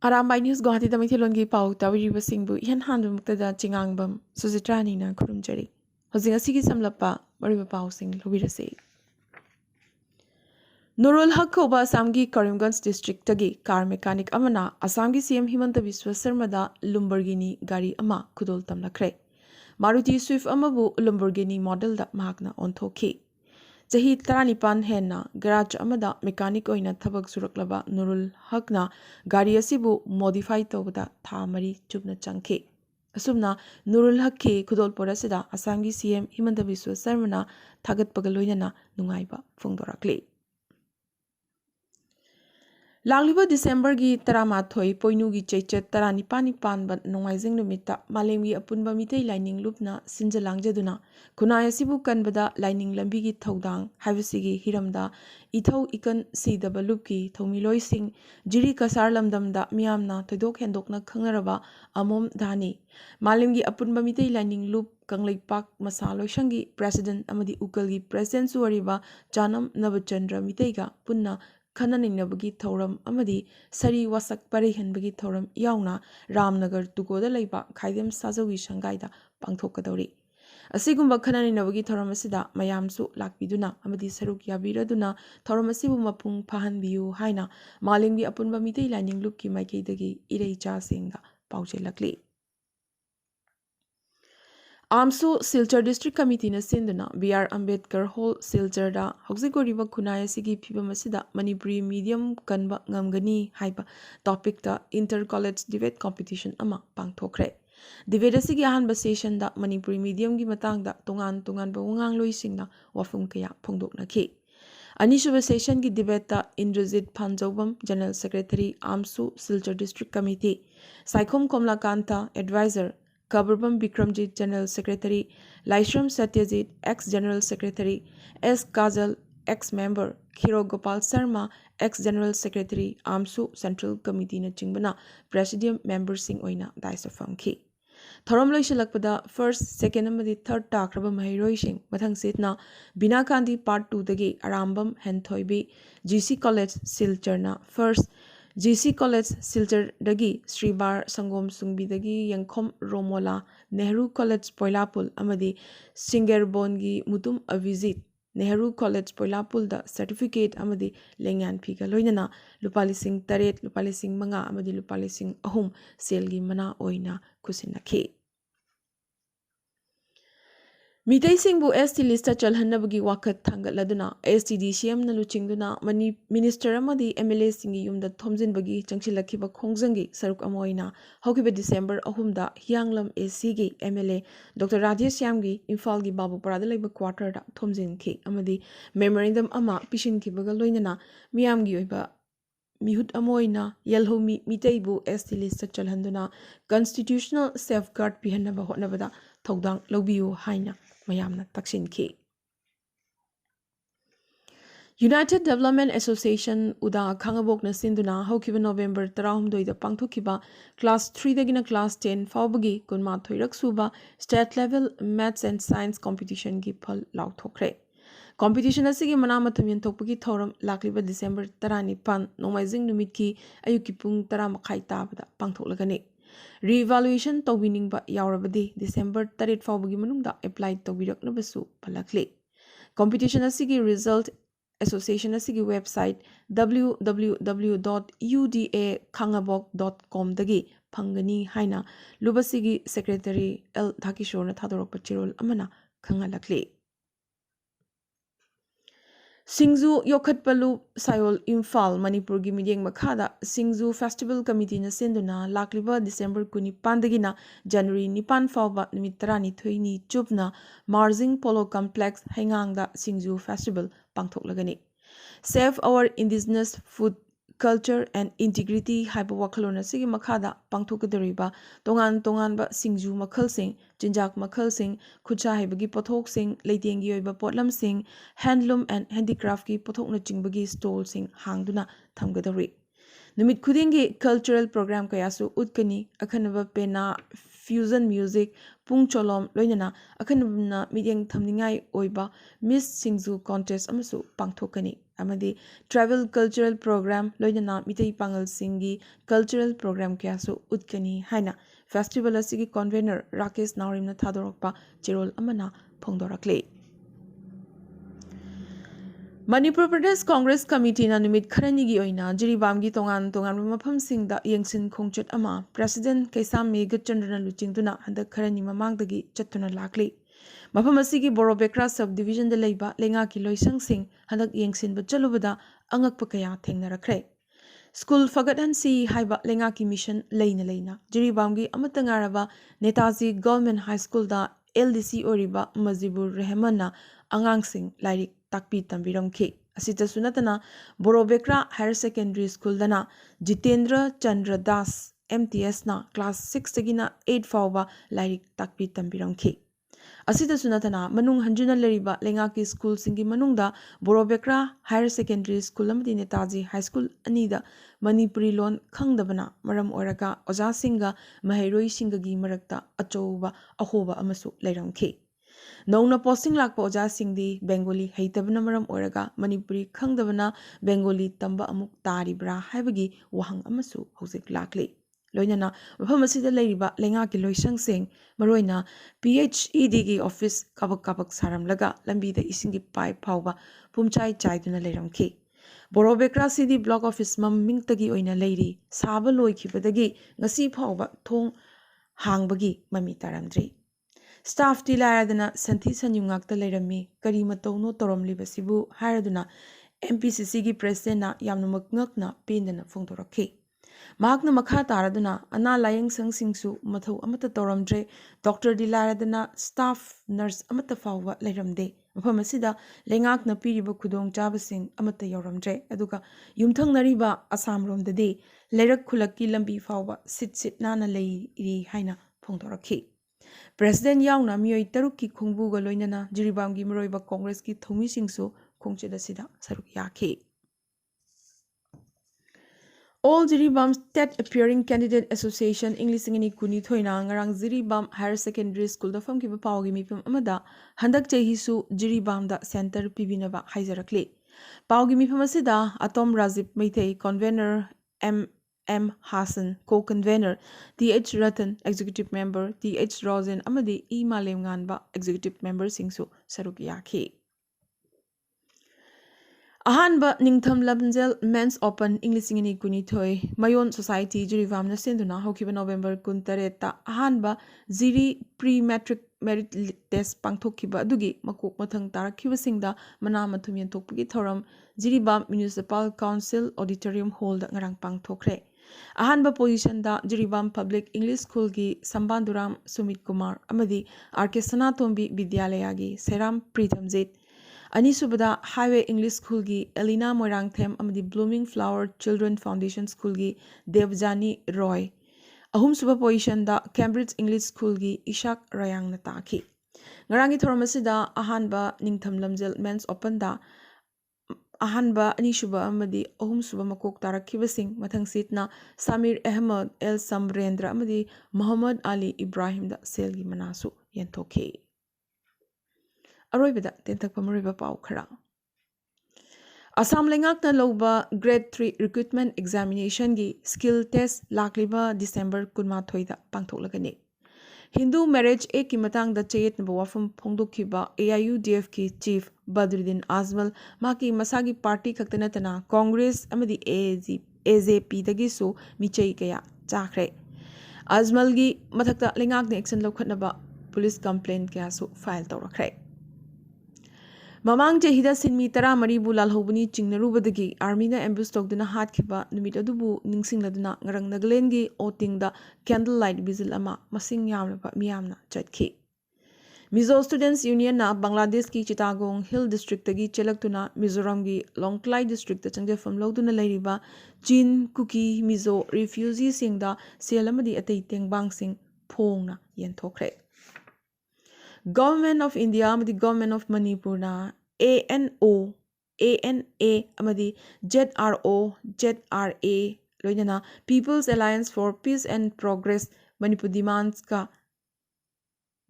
Arambai News Guwahati Tamithilongi Pau Tawiriba Singbu Ihan Handu Muktada Chingangbam Suzitrani na Kurumjari. Hozing Asigi Samlapa Mariba Pau Sing Lubirase. Nurul Haq Koba Asamgi Karimganj District Tagi Car Mechanic Amana Asamgi CM Himanta Biswa Sarmada Lumborghini Gari Ama Kudol Tamlakre. Maruti Swift Amabu Lumborghini model da Magna Onthoki. Jahi Taranipan Henna Garage Amada Mechanic Oina Tabak Suraklaba Nurul Haqna Gari Asibu modify Tobada Tamari Chubna Chanke. Asumna Nurul Haqki Kudol Porasida Asamgi CM Himanta Biswa Sarmana Tagat Pagaloyana Nungaiba Fungdorakli. Langliba December gi Taramathoi Poinu gi Chechet Taranipani Panbat Nongaizing Numita Malemgi Apunba Mitei Lining Lupna Sinjalangjaduna Kunaya Sibu Kanbada Lining Lambigi Todang Havasigi Hiramda Ithau Ikan Sidaba Lupki Tomiloi Sing Jiri Kasar Lamdamda Miamna Todok Hendokna Kangaraba Amom Dhani Malemgi Apunba Mitei Lining Lup Kanglai Pak Masalo Shangi President Amadi Ukalgi President Suariba Janam Navachandra Miteiga Punna Kananinabagi Thoram Amadi Sari Wasak Parihanbagi Thoram Yauna Ramnagar Tugoda Laiba Kaidem Sazawi Shangaida Pangthokadori. Asigumba Kananinabagi Thoramasida Mayamsu Lakbiduna Amadi Saruk Yabiraduna Thoramasibu Mapung Pahanbiu Haina Malimgi Apunba Mitei Lining Lupki Maikidagi Ireicha Singa Pauche Lakli. Amsu Silchar District Committee na Sinduna B.R. Ambedkar Hall Silchar da Hausigoriba Kunaya Sigi Pibamasida Manipuri Medium Kanba Ngamgani Haiba topic da Inter College Debate Competition Ama Pangthokre. Debate asigi ahanba session da Manipuri Medium gi matang da Tungan ba Wangang Loising na Wafum Kaya Phongdoknaki. Anisuba session ki debate da Indrajit Panjawbam General Secretary Amsu Silchar District Committee Saikhom Komlakanta Advisor Kabarbam Bikramjit General Secretary, Laishram Satyajit ex-General Secretary, S. Kajal ex-member, Khiro Gopal Sarma ex-General Secretary, Amsu Central Committee na Chingbana Presidium member sing oina daisa famki. Thorom loisalakpada first, second amadi third takraba mahiroi sing mathang sitna Bina Kandi part 2 dagi Arambam Henthoibi GC College Silcharna first GC College Silchar Dagi Sribar Sangom Sungbi Dagi Yangkhom Romola Nehru College Poilapul Amadi Singerbongi Mutum Avizit Nehru College Poilapul da certificate Amadi Lengyan Pika Loinana Lupalising Taret Lupalising Manga Amadi Lupalising Ahum Selgi Mana Oina Kusinaki. Mitei Singbu ST lista chalhannabagi wakat thangatladuna STDCM na luchingduna mani minister amadi MLA singi yumda thomjinbagi changsilakhiba khongjangi saruk amoina hokiba December 3 da Hianglam AC gi MLA Dr. Rajesh Yamgi Imphal gi Babupara da laiba quarter da thomjinki amadi memorandum ama pishinkhibaga loinana miyamgi oiba Mihut Amoina Yelhomi Miteibu ST lista chalhanduna constitutional safeguard pihanaba hotnabada thogdang lobiu haina mayamna taksinki. United Development Association Uda Khangabok na Sinduna Hokiba November 13 da Pangthokiba Class 3 dagina Class 10 Faubagi Kunma Thoirak Suba State Level Maths and Science Competition gi phal lauthokre. Competition asigi manamatam yentokpagi thoram lakliba December 19 Nomaizing Numitki ayuki pung 10 makhai tabada pangthoklagani. Re-evaluation tawiningba yaurabadi December 3 faubagi manungda apply tawiraknabasu palakli. Competition asigi result Association asigi website www.udakhangabok.com dagi phangani haina lubasigi secretary L Dhakishorna thadorokpa chirol amana khangalakli. Singzu Yokhatpalu Sayol Imphal Manipur gi Midyeng Makhada Singzu Festival Committee na Sinduna Lakliba December 19 January 9 fauba numit 12 ni chupna Marzing Polo Complex Haingangda Singzu Festival pangthoklagani. Save our indigenous food culture and integrity haiba wakhalona sigi makhada pangthokadariba tongan ba singju makhalsing jinjak makhalsing khucha haibagi pothok sing leitengi oiba potlam sing handloom and handicraft ki pothokna jingbagi stall sing hangduna thamgadari numit khudingi cultural program kayasu utkani akhanaba pena fusion music pung cholom loinana akhanabna midyeng thamningai oiba miss singju contest amasu pangthokani amadi travel cultural program loinana mitei pangal singi cultural program kyasu utkani haina festival asigi convener Rakesh Naurimna thadorokpa chirol amana phongdorakle Manipur Pradesh Congress Committee na numit kharani gi oina jiribam gi tongan mafam singda yengsin khongchet ama President Kaisam Megachandra luchingduna handak kharani mamangdagi chattuna lakli mafam asigi Borobekra subdivision da leiba lenga ki loisang sing handak yengsin ba chalubada angakpa kaya thengnarakre School Fagadan si haiba lenga ki mission leina jiribam gi amatangaraba Netaji Government High School da LDC oriba Mazibur Rehmana angang sing lairik takpi tambiramkhi asita sunatana Borobekra Higher Secondary School dana Jitendra Chandra Das MTS na class 6 tagina 8 fawba lairik takpi tambiramkhi asita sunatana manung hanjuna leriba lengaki school singi manungda Borobekra Higher Secondary School amadi Netaji High School anida Manipuri lon khangdabana maram oraga oja singa mahairoi singa gi marakta achouba ahoba amasu leiramkhi Nauna posting lakpa oja singdi Bengali heitabana maram oraga Manipuri khangdabana Bengali tamba amuk taribra haibagi wahang amasu hojik lakli loinana mafam asida leiriba lenga ki loisang sing maroina PHED gi office kabak saramlaga lambi da isingi pipe phawba pumchai chaiduna leiramki Borobekra City Block Office mamingtagi oina leiri saba loikhibadagi ngasi phawba thong hangbagi mami taramdri Staff ti lairadana santhi sanyungakta leirami kari matauno toromlibasibu hairaduna MPCC gi president na yamnamak ngakna pendana phongdorakhi mahakna makha taraduna ana layeng sangsingsu mathau amata toramdre doctor di lairadana staff nurse amata fawwa leiramde mafam asida lengakna piriba khudong chabasing amata yoramdre aduga yumthang nariba asam romdade leirak khulakki lambi fawwa sit nana leiri haina phongdorakhi President yauna miyoi tarukki khongbuga loinana jiribamgi maroiba Congress ki thomi singsu khongcheda sida saruk yakhe All Jiribam State Appearing Candidate Association English ngini kuni thoina ngarang Jiribam Higher Secondary School da famki ba pawgi mipum amada handak chehisu Jiribam da center pibinaba haijarakle pawgi mipum asida Atom Rajib Meithei convener M. Hassan, co-convener, T.H. Ratan, executive member, T.H. Rosen, amadi E. Malem Nganba, executive member singsu saruk yakhi. Ahanba Ningtham Labnjel Men's Open English ngini kuni thoi Mayon Society Jiribam na senduna hokiba November 13 ta ahanba Jiri pre-matric merit test pangthokkiba adugi makok mathang tarakhiba singda mana mathum yentokpagi thoram Jiribam Municipal Council Auditorium Hall da ngarang pangthokre Ahanba position da Jiribam Public English School gi Sambanduram Sumit Kumar amadi R.K. Sanatombi Vidyalaya gi Seram Pritamjit Anisubada Highway English School gi Elina Moirangthem amadi Blooming Flower Children Foundation School gi Devjani Roy Ahum suba position da Cambridge English School gi Ishak Rayang na taki Ngarangi thoramasida ahanba Ningtham Lamjel Men's Open da Ahanba Anishuba amadi Ahum suba makok tarakkibasing mathang sitna Samir Ahmad El Samrendra amadi Muhammad Ali Ibrahim da selgi manasu yentokhe Aroibada tentakpa mariba pau khara Assam lengakna loba grade 3 recruitment examination gi skill test lakliba December 13 da pangthoklagani Hindu marriage ek ki matang da chayet na wafam phongdokhiba AIUDF ki chief Badruddin Azmal maki masagi party khaktana tana Congress amadi AJP dagi so michai kaya chakre Azmal gi mathakta lengakna action lokhatnaba police complaint kaya so file tawrakre Mamang Jahida Sinmi Tara Maribu Lalhobuni Chingnarubadagi Army na ambush tokduna hatkiba numit adubu ningsingladuna ngarang Nagalandgi otingda candlelight vigil ama masing yamnaba miyamna chatkhi Mizo Students Union na Bangladesh ki Chittagong Hill District tagi chelaktuna Mizoram gi Longklai District ta changjafam lawduna lairiba Chin Kuki Mizo refugee singda selamadi atei tengbang sing phongna yenthokre Government of India amadi Government of Manipur na ANA amadi ZRA loinana People's Alliance for Peace and Progress Manipur demands ka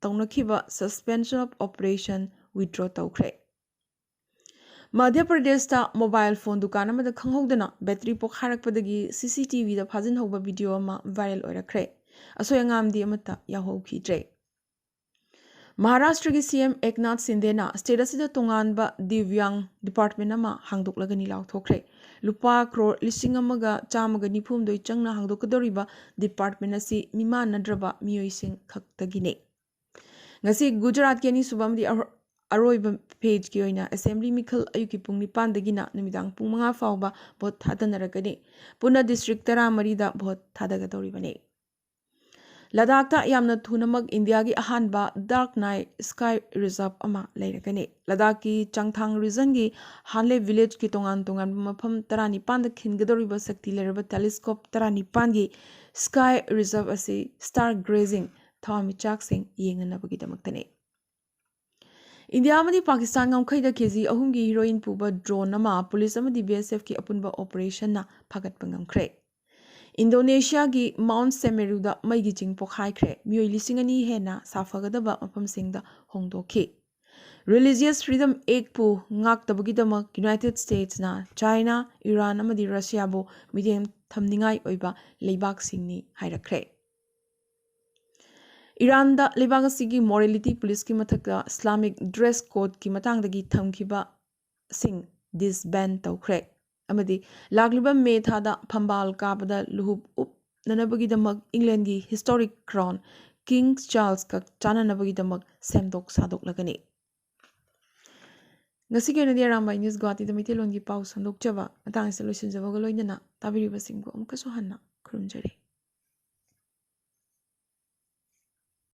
taunakhiba suspension of operation withdraw tawkre Madhya Pradeshta mobile phone dukan amada khanghodana battery pokharakpadagi CCTV da phajin hoba video ama viral oirakre. Asoy angamdi amata yahokidre. Maharashtra ki CM Eknath Sindena state asida tonganba Divyang department ama hangdoklagani lauthokre. Lupa crore lising amaga chamaga nipumdoi changna hangdokadoriba department asi mimanadraba miyoising khaktagine. Ngasi Gujarat ki ani subam di aroiba page ki oina assembly mikhal ayuki pung nipan dagina numidang pung mga fawba bot thadanaragani puna district tara marida bot thadagadoribane. Ladakh yamna thunamag India ki ahanba dark night sky reserve ama leiragani. Ladakh ki Changthang region ki Hanle village ki tongan mafam tarani panda khingadoriba sakti leraba telescope tarani pangi sky reserve asi star grazing thawamichak sing yenganabagi damaktane. India amadi Pakistan ngamkhaida kezi ahumgi heroin puba drone nama police amadi BSF ki apunba operation na phagatpa ngamkhre. Indonesia ki Mount Semeru da maigi jing pokhaikre miyoi lisingani hena safagadaba mafam singda hongdokhi. Religious freedom ek pu ngaktabagi damak United States na China, Iran amadi Russia bo midem thamningai oiba leibak singni hairakre. Iran da lebagasi morality police ki mathakta Islamic dress code ki matangdagi thamkiba sing disband tawkhre amadi lagliba me thada phambal kabada luhub up nanabagi damak England gi historic crown King Charles ka chananabagi damak semdok sadok lagani. Ngasi ke nadia Arambai news Guwahati da mitelon gi pau sandok chaba matang solution jabaga loinana tabiri basingko amkaso hanna khurumjari.